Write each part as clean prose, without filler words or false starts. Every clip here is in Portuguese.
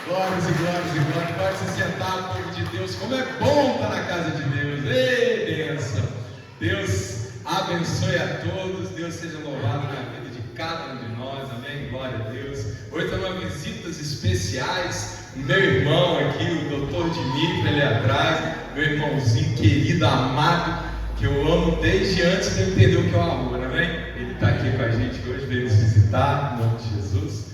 Glórias e glórias e glórias. Pode se sentar, povo de Deus. Como é bom estar na casa de Deus. Ei, bênção. Deus abençoe a todos. Deus seja louvado na vida de cada um de nós. Amém? Glória a Deus. Hoje estamos visitas especiais. O meu irmão aqui, o doutor Dimitri, ali atrás. Meu irmãozinho querido, amado, que eu amo desde antes de eu entender o que é o amor. Amém? Ele está aqui com a gente hoje, veio nos visitar, em nome de Jesus.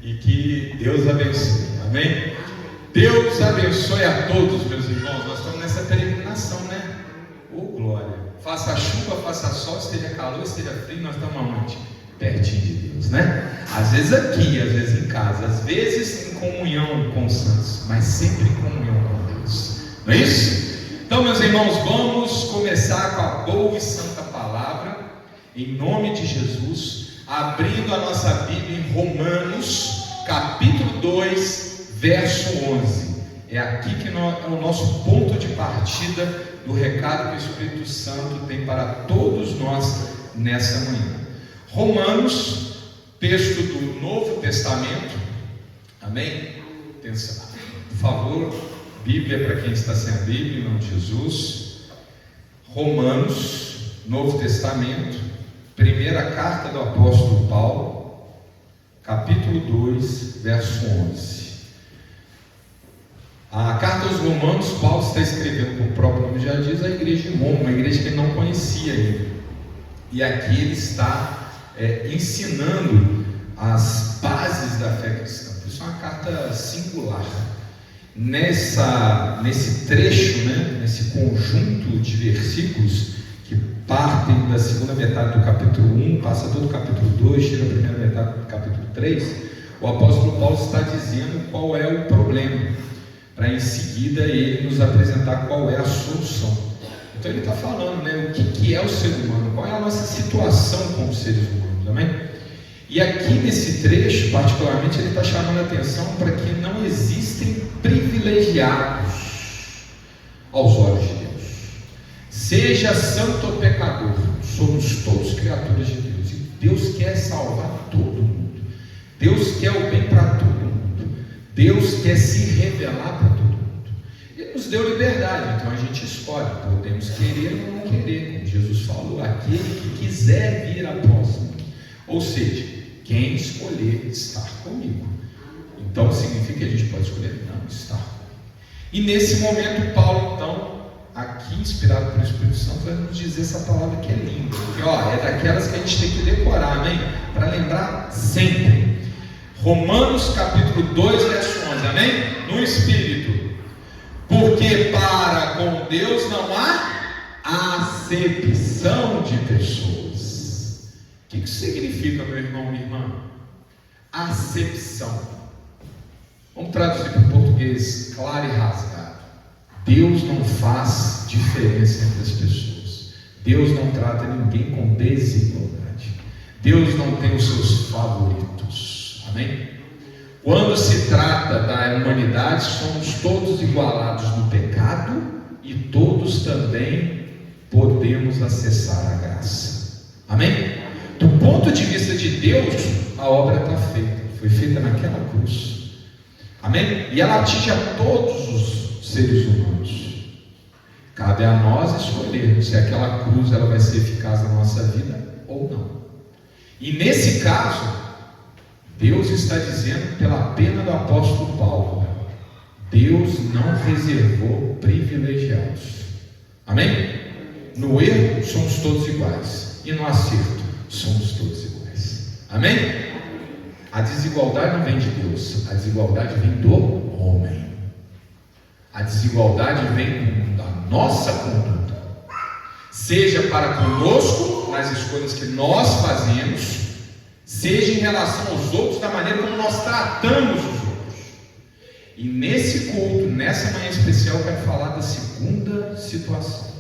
E que Deus abençoe, amém? Deus abençoe a todos, meus irmãos. Nós estamos nessa peregrinação, né? Glória! Faça chuva, faça sol, esteja calor, esteja frio, nós estamos aonde? Pertinho de Deus, né? Às vezes aqui, às vezes em casa, às vezes em comunhão com os santos, mas sempre em comunhão com Deus, não é isso? Então, meus irmãos, vamos começar com a boa e santa palavra, em nome de Jesus. Abrindo a nossa Bíblia em Romanos, capítulo 2, verso 11. É aqui que é o nosso ponto de partida do recado que o Espírito Santo tem para todos nós nessa manhã. Romanos, texto do Novo Testamento. Amém? Por favor, Bíblia para quem está sem a Bíblia, em nome de Jesus. Romanos, Novo Testamento. Primeira carta do apóstolo Paulo, capítulo 2, verso 11. A carta aos Romanos, Paulo está escrevendo, como o próprio nome já diz, a igreja de Roma, uma igreja que ele não conhecia ainda. E aqui ele está ensinando as bases da fé cristã. Isso é uma carta singular. Nesse trecho, nesse conjunto de versículos, partem da segunda metade do capítulo 1, passa todo o capítulo 2, chega a primeira metade do capítulo 3, o apóstolo Paulo está dizendo qual é o problema, para em seguida ele nos apresentar qual é a solução. Então ele está falando, o que é o ser humano, qual é a nossa situação como seres humanos, amém? E aqui nesse trecho, particularmente, ele está chamando a atenção para que não existem privilegiados aos olhos de Deus. Seja santo ou pecador, somos todos criaturas de Deus. E Deus quer salvar todo mundo. Deus quer o bem para todo mundo. Deus quer se revelar para todo mundo. Ele nos deu liberdade, então a gente escolhe. Podemos querer ou não querer, como Jesus falou, aquele que quiser vir após mim. Ou seja, quem escolher estar comigo. Então significa que a gente pode escolher não estar comigo. E nesse momento Paulo então, aqui inspirado pelo Espírito Santo, vai nos dizer essa palavra que é linda, porque é daquelas que a gente tem que decorar, amém? Para lembrar sempre. Romanos capítulo 2, verso 11, amém? No Espírito. Porque para com Deus não há acepção de pessoas. O que isso significa, meu irmão, minha irmã? Acepção. Vamos traduzir para o português claro e rasgado. Deus não faz diferença entre as pessoas. Deus não trata ninguém com desigualdade. Deus não tem os seus favoritos. Amém? Quando se trata da humanidade, somos todos igualados no pecado e todos também podemos acessar a graça. Amém? Do ponto de vista de Deus, a obra está feita. Foi feita naquela cruz. Amém? E ela atinge a todos os seres humanos. Cabe a nós escolher se aquela cruz ela vai ser eficaz na nossa vida ou não. E nesse caso, Deus está dizendo pela pena do apóstolo Paulo, Deus não reservou privilegiados. Amém? No erro somos todos iguais, e no acerto somos todos iguais. Amém? A desigualdade não vem de Deus, a desigualdade vem do homem. A desigualdade vem da nossa conduta, seja para conosco, nas escolhas que nós fazemos, seja em relação aos outros, da maneira como nós tratamos os outros. E nesse culto, nessa manhã especial, eu quero falar da segunda situação.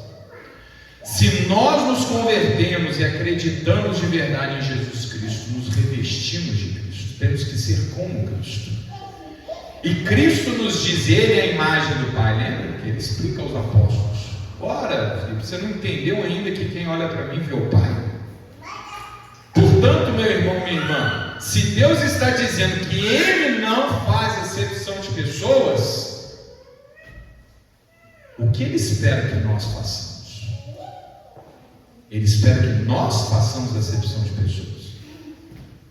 Se nós nos convertemos e acreditamos de verdade em Jesus Cristo, nos revestimos de Cristo, temos que ser como Cristo. E Cristo nos diz, Ele é a imagem do Pai. Lembra que Ele explica aos apóstolos: ora, Filipe, você não entendeu ainda que quem olha para mim vê o Pai. Portanto, meu irmão, minha irmã, se Deus está dizendo que Ele não faz acepção de pessoas, o que ele espera que nós façamos? Ele espera que nós façamos acepção de pessoas?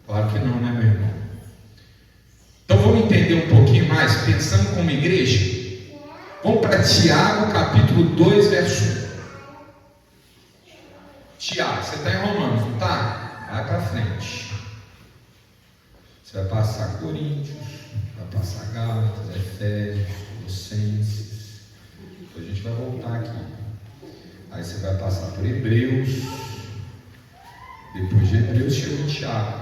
Claro que não, né, meu irmão? Então vamos entender um pouquinho mais, pensando como igreja. Vamos para Tiago, capítulo 2, verso 1. Tiago, você está em Romanos, não está? Vai para frente. Você vai passar Coríntios, vai passar Gálatas, Efésios, Colossenses. Depois a gente vai voltar aqui. Aí você vai passar por Hebreus. Depois de Hebreus chegou em Tiago.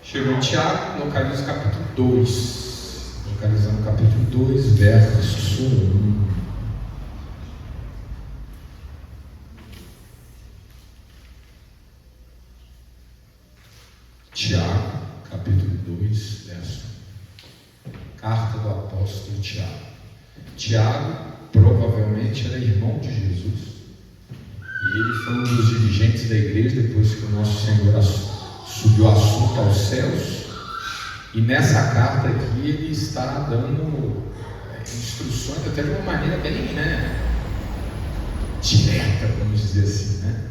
Chegou em Tiago, localiza o capítulo 2. Localizando o capítulo 2, verso 1. Tiago, capítulo 2, verso 1. Carta do apóstolo Tiago. Tiago, provavelmente, era irmão de Jesus. E ele foi um dos dirigentes da igreja depois que o nosso Senhor subiu o assunto aos céus. E nessa carta aqui ele está dando instruções até de uma maneira bem, direta, vamos dizer assim, né?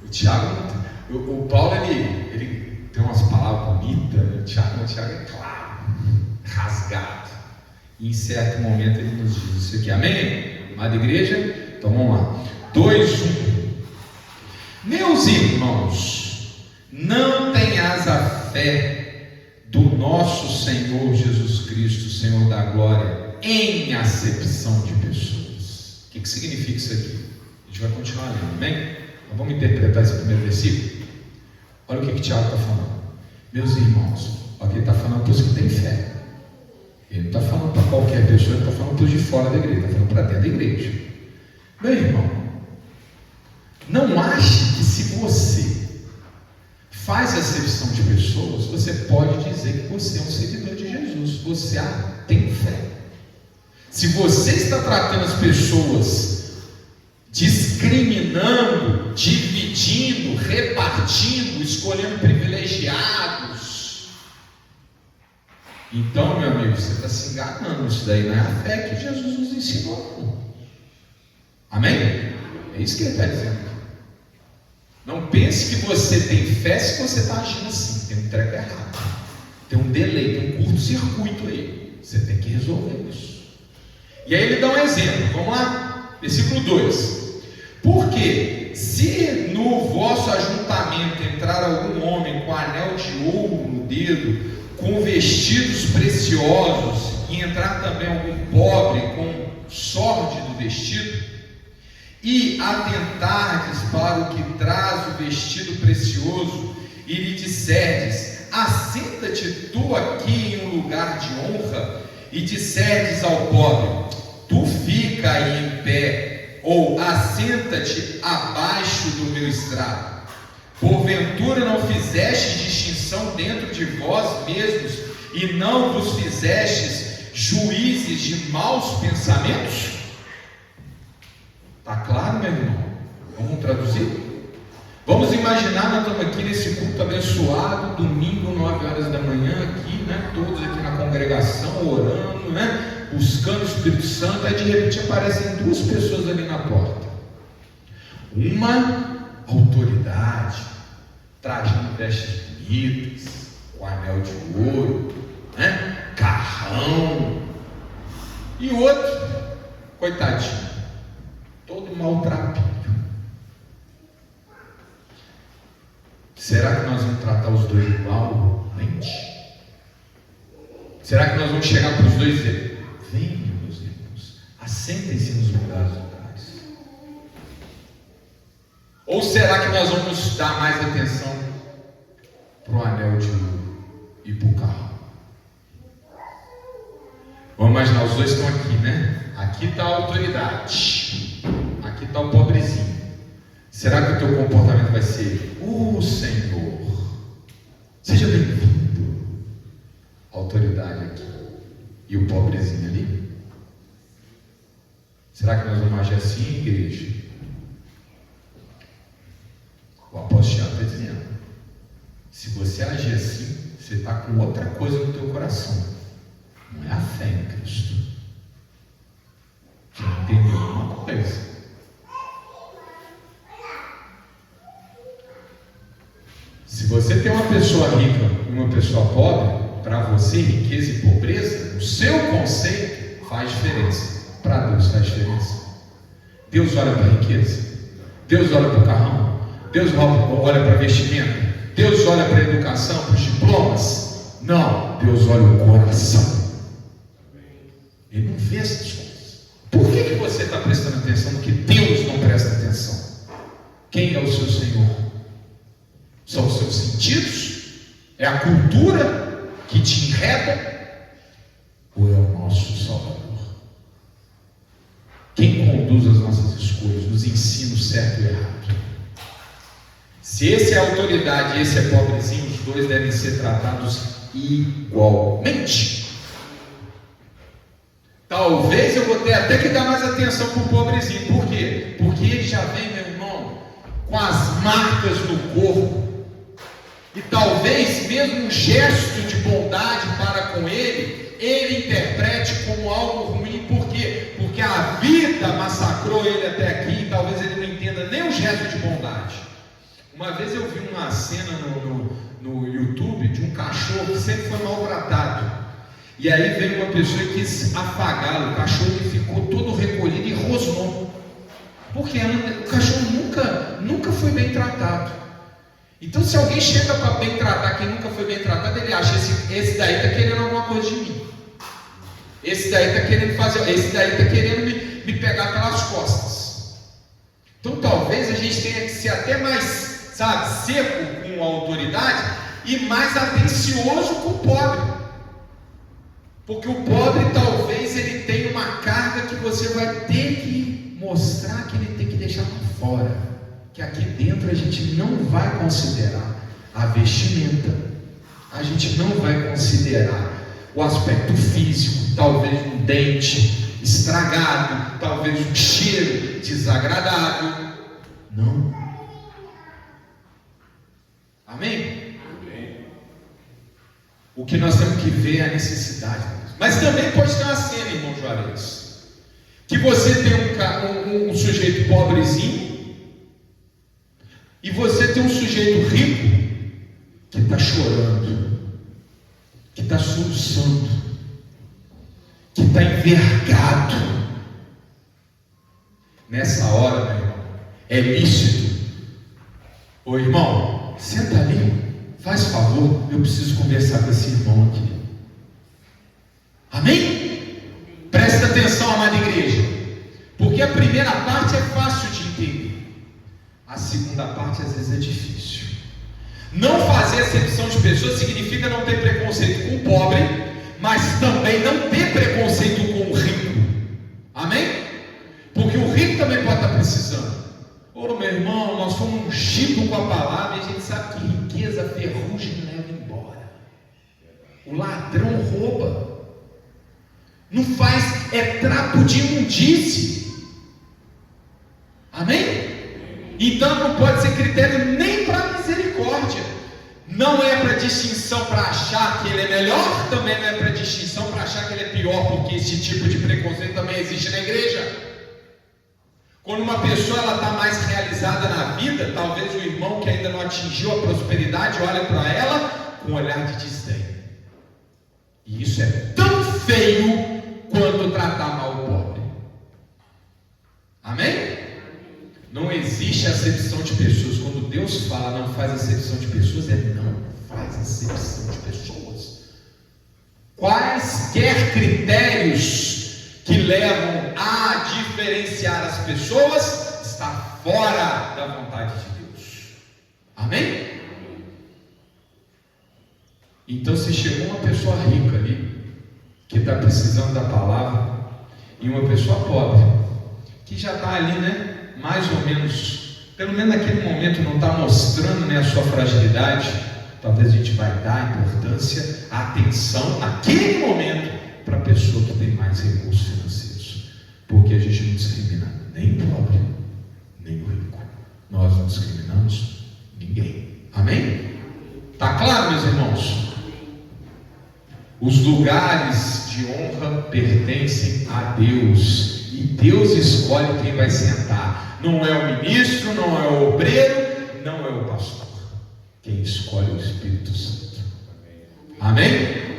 O Tiago, o Paulo, ele tem umas palavras bonitas, né? O Tiago é claro, rasgado. E em certo momento ele nos diz isso aqui, amém? Amada igreja? Então vamos lá. 2, 1. Meus irmãos, não tenhas a fé do nosso Senhor Jesus Cristo, Senhor da glória, em acepção de pessoas. O que significa isso aqui? A gente vai continuar lendo, amém? Então vamos interpretar esse primeiro versículo. Olha o que Tiago está falando. Meus irmãos, olha o que ele está falando para os que têm fé. Ele não está falando para qualquer pessoa, ele está falando para os de fora da igreja, está falando para dentro da igreja. Meu irmão, não ache que se você faz acepção de pessoas, você pode dizer que você é um seguidor de Jesus. Você tem fé. Se você está tratando as pessoas discriminando, dividindo, repartindo, escolhendo privilegiados, então, meu amigo, você está se enganando. Isso daí não é a fé que Jesus nos ensinou. Amém? É isso que ele está dizendo. Não pense que você tem fé se você está agindo assim. Tem um treco errado. Tem um delay, tem um curto-circuito aí. Você tem que resolver isso. E aí ele dá um exemplo. Vamos lá? Versículo 2. Porque se no vosso ajuntamento entrar algum homem com anel de ouro no dedo, com vestidos preciosos, e entrar também algum pobre com sórdido vestido, e atentardes para o que traz o vestido precioso, e lhe disserdes: assenta-te tu aqui em um lugar de honra, e disserdes ao pobre: tu fica aí em pé, ou assenta-te abaixo do meu estrado. Porventura não fizestes distinção dentro de vós mesmos, e não vos fizestes juízes de maus pensamentos? Está claro, meu irmão? Vamos traduzir? Vamos imaginar, nós estamos aqui nesse culto abençoado, domingo, 9 horas da manhã, aqui, todos aqui na congregação, orando, buscando o Espírito Santo. Aí de repente aparecem 2 pessoas ali na porta. Uma autoridade, trajando vestes bonitas, com anel de ouro, carrão, e o outro, coitadinho, todo maltrapilho. Será que nós vamos tratar os dois igualmente? Será que nós vamos chegar para os dois e dizer: venham, meus irmãos, assentem-se nos lugares. Ou será que nós vamos dar mais atenção para o anel de ouro e para o carro? Vamos imaginar, os dois estão aqui, Aqui está a autoridade, aqui está o pobrezinho. Será que o teu comportamento vai ser: Senhor, seja bem-vindo? Autoridade aqui e o pobrezinho ali. Será que nós vamos agir assim, igreja? O apóstolo Tiago está dizendo: se você agir assim, Você está com outra coisa no teu coração. Não é a fé em Cristo. Você não entendeu uma coisa. Se você tem uma pessoa rica e uma pessoa pobre, para você riqueza e pobreza, o seu conceito faz diferença. Para Deus faz diferença. Deus olha para a riqueza, Deus olha para o carrão, Deus olha para a vestimenta, Deus olha para a educação, para os diplomas. Não, Deus olha o coração. Ele não vê essas coisas. Por que você está prestando atenção no que Deus não presta atenção? Quem é o seu Senhor? São os seus sentidos? É a cultura que te enreda? Ou é o nosso Salvador? Quem conduz as nossas escolhas, nos ensina o certo e o errado? Se esse é autoridade e esse é pobrezinho, os dois devem ser tratados igualmente. Talvez eu vou ter até que dar mais atenção para o pobrezinho. Por quê? Porque ele já vem, meu irmão, com as marcas no corpo. E talvez mesmo um gesto de bondade para com ele interprete como algo ruim. Por quê? Porque a vida massacrou ele até aqui e talvez ele não entenda nem o gesto de bondade. Uma vez eu vi uma cena no YouTube de um cachorro que sempre foi maltratado. E aí veio uma pessoa e quis afagá-lo. O cachorro ficou todo recolhido e rosnou. Porque o cachorro nunca foi bem tratado. Então, se alguém chega para bem tratar quem nunca foi bem tratado, ele acha: esse daí está querendo alguma coisa de mim. Esse daí está querendo fazer, esse daí está querendo me pegar pelas costas. Então, talvez a gente tenha que ser até mais, seco com a autoridade e mais atencioso com o pobre. Porque o pobre, talvez, ele tenha uma carga que você vai ter que mostrar que ele tem que deixar para fora. Que aqui dentro a gente não vai considerar a vestimenta, a gente não vai considerar o aspecto físico, talvez um dente estragado, talvez um cheiro desagradável. Não. Amém? Amém. O que nós temos que ver é a necessidade. Mas também pode ter uma cena, irmão Juarez, que você tem um sujeito pobrezinho e você tem um sujeito rico que está chorando, que está soluçando, que está envergado. Nessa hora, meu irmão, é lícito. Ô irmão, senta ali, faz favor, eu preciso conversar com esse irmão aqui. Amém? Presta atenção, amada igreja, porque a primeira parte é fácil de entender. A segunda parte às vezes é difícil. Não fazer acepção de pessoas significa não ter preconceito com o pobre, mas também não ter preconceito com o rico. Amém? Porque o rico também pode estar precisando. Ô meu irmão, nós fomos ungidos com a palavra e a gente sabe que riqueza, ferrugem leva embora. O ladrão rouba. Não faz, é trapo de imundície. Amém? Então não pode ser critério nem para misericórdia. Não é para distinção para achar que ele é melhor, também não é para distinção para achar que ele é pior, porque esse tipo de preconceito também existe na igreja. Quando uma pessoa está mais realizada na vida, talvez o irmão que ainda não atingiu a prosperidade olha para ela com um olhar de desdém. E isso é tão feio quanto tratar mal o pobre. Amém? Não existe acepção de pessoas. Quando Deus fala não faz acepção de pessoas, não faz acepção de pessoas. Quaisquer critérios que levam a diferenciar as pessoas está fora da vontade de Deus. Amém? Então, se chegou uma pessoa rica ali, que está precisando da palavra, e uma pessoa pobre, que já está ali, né? Mais ou menos, pelo menos naquele momento não está mostrando, né, a sua fragilidade. Talvez a gente vai dar importância, atenção naquele momento para a pessoa que tem mais recursos financeiros, porque a gente não discrimina nem o pobre nem o rico. Nós não discriminamos ninguém. Amém? Tá claro, meus irmãos? Os lugares de honra pertencem a Deus, e Deus escolhe quem vai sentar. Não é o ministro, não é o obreiro, não é o pastor. Quem escolhe é o Espírito Santo. Amém?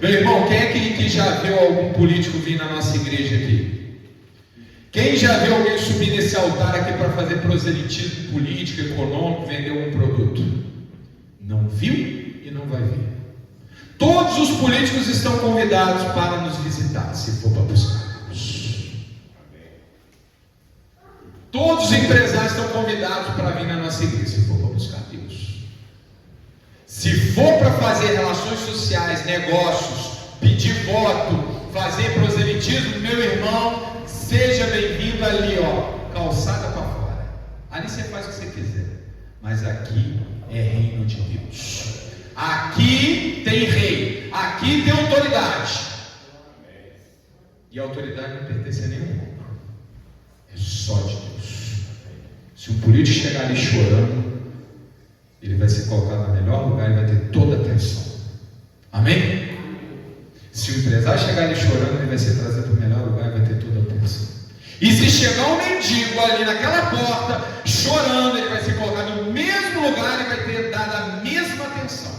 Meu irmão, quem é que já viu algum político vir na nossa igreja aqui? Quem já viu alguém subir nesse altar aqui para fazer proselitismo político, econômico, vender um produto? Não viu e não vai ver. Todos os políticos estão convidados para nos visitar, se for para buscar Deus. Todos os empresários estão convidados para vir na nossa igreja, se for para buscar Deus. Se for para fazer relações sociais, negócios, pedir voto, fazer proselitismo, meu irmão, seja bem-vindo ali, calçada para fora. Ali você faz o que você quiser, mas aqui é reino de Deus. Aqui tem rei, aqui tem autoridade. E a autoridade não pertence a nenhum homem, é só de Deus. Se um político chegar ali chorando, ele vai ser colocado no melhor lugar e vai ter toda a atenção. Amém? Se o empresário chegar ali chorando, ele vai ser trazido para o melhor lugar e vai ter toda a atenção. E se chegar um mendigo ali naquela porta, chorando, ele vai ser colocado no mesmo lugar e vai ter dado a mesma atenção.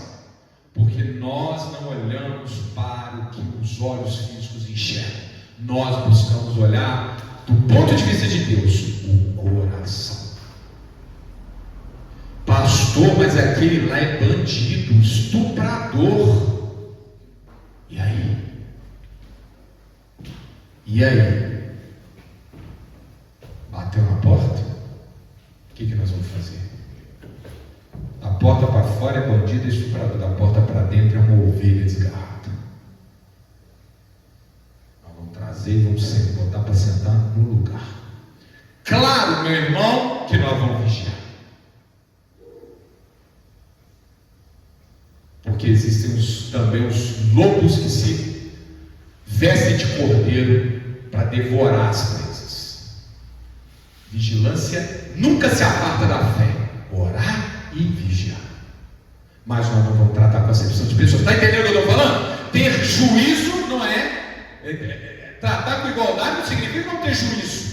Porque nós não olhamos para o que os olhos físicos enxergam. Nós buscamos olhar do ponto de vista de Deus, o coração. Pastor, mas aquele lá é bandido, estuprador. E aí? E aí? Bateu na porta? O que nós vamos fazer? Da porta para fora é bandido e estuprador, da porta para dentro é uma ovelha desgarrada. Nós vamos trazer e vamos botar para sentar no lugar. Claro, meu irmão, que nós vamos vigiar. Porque existem também os lobos que se vestem de cordeiro para devorar as presas. Vigilância nunca se aparta da fé. Orar e vigiar. Mas nós não vamos tratar com acepção de pessoas. Está entendendo o que eu estou falando? Ter juízo não tratar com igualdade não significa não ter juízo.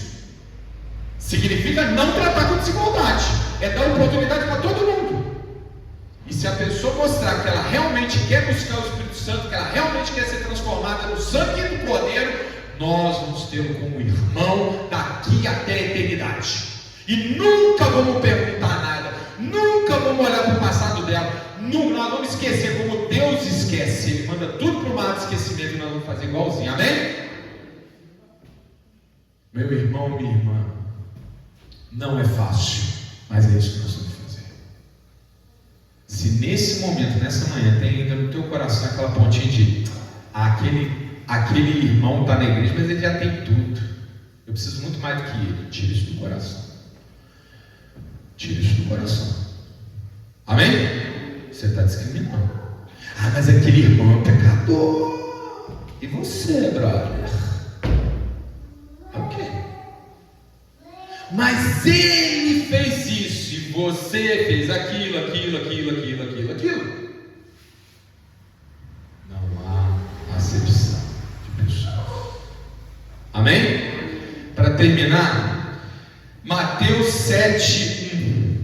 Significa não tratar com desigualdade. É dar oportunidade para todo mundo. E se a pessoa mostrar que ela realmente quer buscar o Espírito Santo, que ela realmente quer ser transformada no sangue do Cordeiro, nós vamos tê-lo como irmão daqui até a eternidade. E nunca vamos perguntar nada, nunca vamos olhar para o passado dela, nós vamos esquecer como Deus esquece. Ele manda tudo para o mar de esquecimento e nós vamos fazer igualzinho, amém? Meu irmão, minha irmã, não é fácil, mas é isso que nós vamos fazer. Se nesse momento, nessa manhã, tem ainda no teu coração aquela pontinha de aquele irmão está na igreja, mas ele já tem tudo, eu preciso muito mais do que ele, tira isso do coração. Tira isso do coração. Amém? Você está discriminando. Mas aquele irmão é um pecador. E você, brother? É o quê? Mas ele fez isso e você fez aquilo. Não há acepção de pessoas. Amém? Para terminar, Mateus 7:1.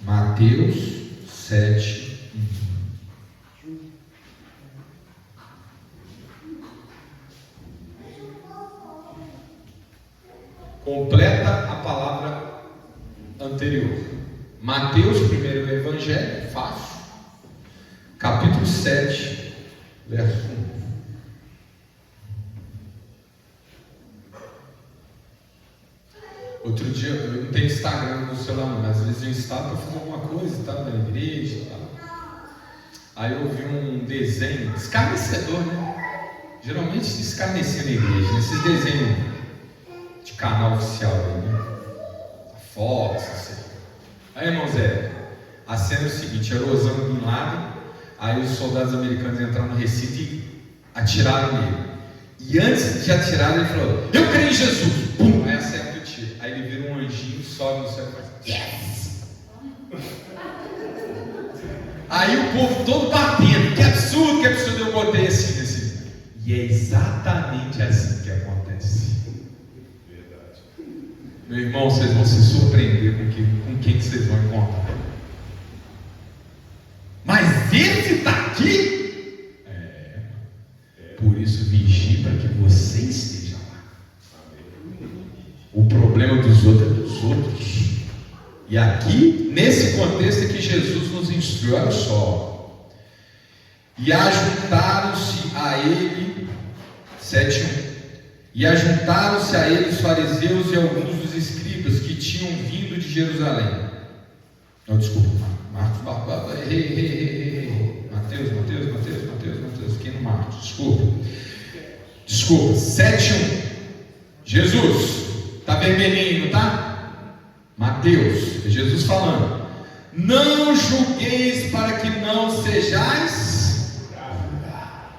Mateus 7:1. Completa a palavra anterior. Mateus, primeiro evangelho, fácil. Capítulo 7, verso 1. Outro dia, eu não tenho Instagram no celular, mas às vezes eu instalo para fazer alguma coisa e tal, na igreja e tal. Aí eu vi um desenho, escarnecedor, né? Geralmente se escarnecia na igreja, nesses desenhos de canal oficial aí, né? A Fox, assim. Aí, irmão Zé, a cena é o seguinte: era o Osama Bin Laden, aí os soldados americanos entraram no recinto e atiraram nele. E antes de atirar, ele falou: eu creio em Jesus. Pum! Aí acerta o tiro. mentira. Aí ele vira um anjinho, sobe no céu e faz yes! Aí o povo todo batendo, que absurdo, eu botei assim nesse. E é exatamente assim que acontece. Verdade. Meu irmão, vocês vão se surpreender com quem que vocês vão encontrar. Mas esse está aqui? Por isso vigie para que você esteja lá. O problema dos outros é dos outros. E aqui, nesse contexto é que Jesus nos instrui, olha só. E ajuntaram-se a ele, 7:1. E ajuntaram-se a ele os fariseus e alguns dos escribas que tinham vindo de Jerusalém. Não, desculpa, Marcos, Mateus, aqui no Marcos, desculpa, 7:1. Jesus, está vermelhinho, não está? Mateus, é Jesus falando: não julgueis para que não sejais julgados,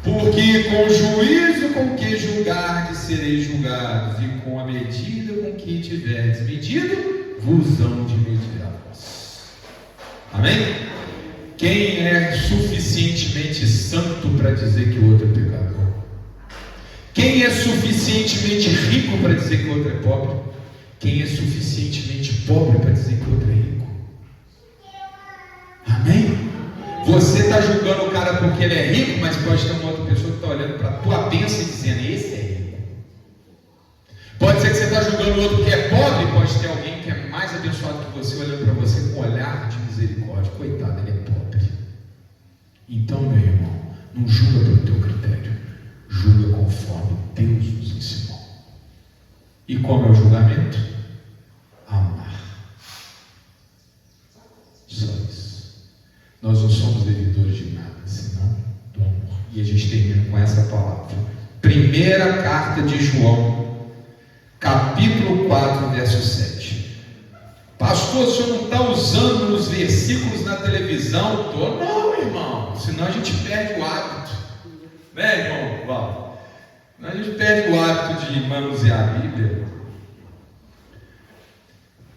porque com o juízo com que julgardes sereis julgados, e com a medida com que tiverdes medido, vos hão de medir a vós. Amém? Quem é suficientemente santo para dizer que o outro é pecador? Quem é suficientemente rico para dizer que o outro é pobre? Quem é suficientemente pobre para dizer que o outro é rico? Amém? Você está julgando o cara porque ele é rico, mas pode ter uma outra pessoa que está olhando para a tua bênção e dizendo: esse é rico. Pode ser que você está julgando o outro que é pobre, pode ter alguém que é mais abençoado que você olhando para você com um olhar de misericórdia. Coitado, ele é pobre. Então, meu irmão, não julga pelo teu critério, julga conforme Deus nos ensinou. E como é o julgamento? Amar. Só isso. Nós não somos devedores de nada, senão do amor. E a gente termina com essa palavra. Primeira carta de João, capítulo 4, verso 7. Pastor, o senhor não está usando os versículos na televisão? Não, irmão, senão a gente perde o hábito. Né, irmão? Vamos. A gente perde o hábito de manusear a Bíblia.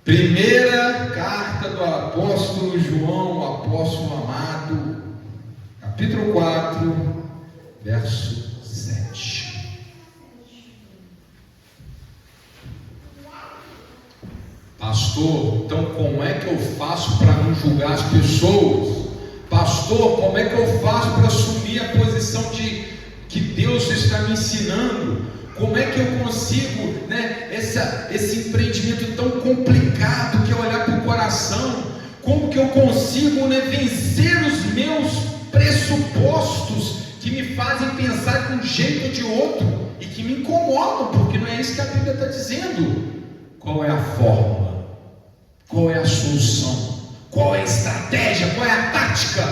Primeira carta do apóstolo João, o apóstolo amado, capítulo 4, verso 7. Pastor, então como é que eu faço para não julgar as pessoas? Pastor, como é que eu faço para assumir a posição que Deus está me ensinando? Como é que eu consigo, esse empreendimento tão complicado que é olhar para o coração? Como que eu consigo, vencer os meus pressupostos que me fazem pensar de um jeito ou de outro e que me incomodam, porque não é isso que a Bíblia está dizendo. Qual é a fórmula? Qual é a solução? Qual é a estratégia? Qual é a tática?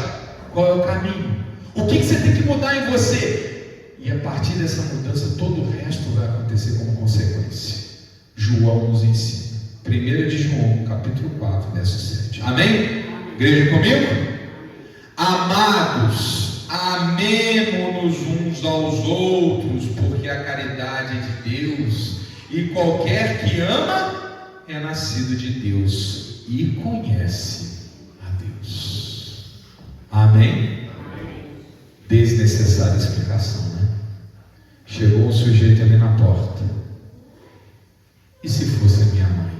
Qual é o caminho? O que você tem que mudar em você? E a partir dessa mudança, todo o resto vai acontecer como consequência. João nos ensina. 1 de João, capítulo 4, verso 7. Amém? Igreja comigo? Amados, amemo-nos uns aos outros, porque a caridade é de Deus, e qualquer que ama é nascido de Deus e conhece a Deus. Amém? Desnecessária explicação, né? Chegou um sujeito ali na porta. E se fosse a minha mãe?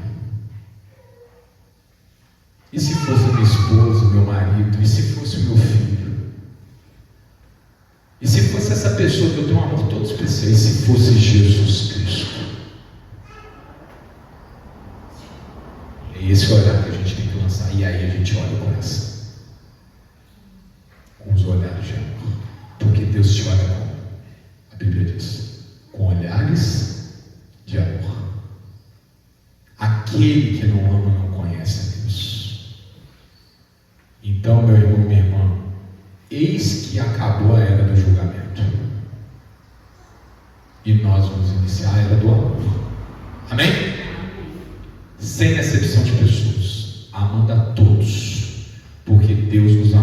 E se fosse a minha esposa, meu marido? E se fosse o meu filho? E se fosse essa pessoa que eu tenho um amor todo especial? E se fosse Jesus Cristo? É esse olhar que a gente tem que lançar. E aí a gente olha o coração com os olhares de amor. Porque Deus te olha como? A Bíblia diz: com olhares de amor. Aquele que não ama não conhece a Deus. Então, meu irmão, minha irmã, eis que acabou a era do julgamento e nós vamos iniciar a era do amor. Amém? Sem exceção de pessoas, amando a todos, porque Deus nos